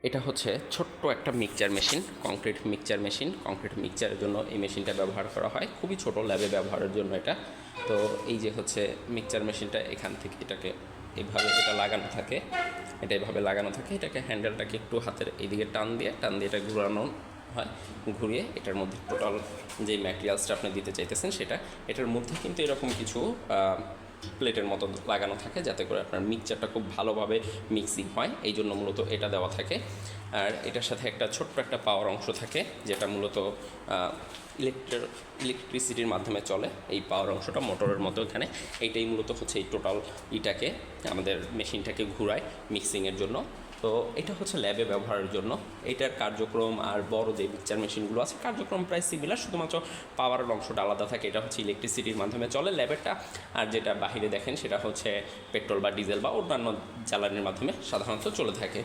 এটা হচ্ছে ছোট্ট একটা mixture machine, concrete mixture machine. Concrete মিক্সচারের জন্য এই মেশিনটা ব্যবহার করা হয়, খুবই ছোট ল্যাবে ব্যবহারের জন্য এটা। তো এই যে হচ্ছে মিক্সচার মেশিনটা, এখান থেকে এটাকে এভাবে এটা লাগানো থাকে, এটা এভাবে লাগানো থাকে। এটাকে হ্যান্ডেলটাকে একটু হাতের এইদিকে টান দিয়ে এটা ঘোরানো হয়। ঘুরিয়ে এটার মধ্যে টোটাল যে ম্যাটেরিয়ালসটা আপনি দিতে চাইতেছেন সেটা, এটার মধ্যে কিন্তু এরকম কিছু প্লেটের মতো লাগানো থাকে, যাতে করে আপনার মিক্সচারটা খুব ভালোভাবে মিক্সিং হয়। এই জন্য মূলত এটা দেওয়া থাকে। আর এটার সাথে একটা ছোট্ট একটা পাওয়ার অংশ থাকে, যেটা মূলত ইলেকট্রিসিটির মাধ্যমে চলে। এই পাওয়ার অংশটা মোটরের মতো এখানে, এইটাই মূলত হচ্ছে এই টোটাল ইটাকে, আমাদের মেশিনটাকে ঘুরায় মিক্সিংয়ের জন্য। তো এটা হচ্ছে ল্যাবে ব্যবহারের জন্য। এটার কার্যক্রম আর বড় যে মিক্সচার মেশিনগুলো আছে কার্যক্রম প্রায় সিমিলার, শুধুমাত্র পাওয়ারের অংশটা আলাদা থাকে। এটা হচ্ছে ইলেকট্রিসিটির মাধ্যমে চলে ল্যাবেরটা। আর যেটা বাহিরে দেখেন সেটা হচ্ছে পেট্রোল বা ডিজেল বা অন্যান্য জ্বালানির মাধ্যমে সাধারণত চলে থাকে।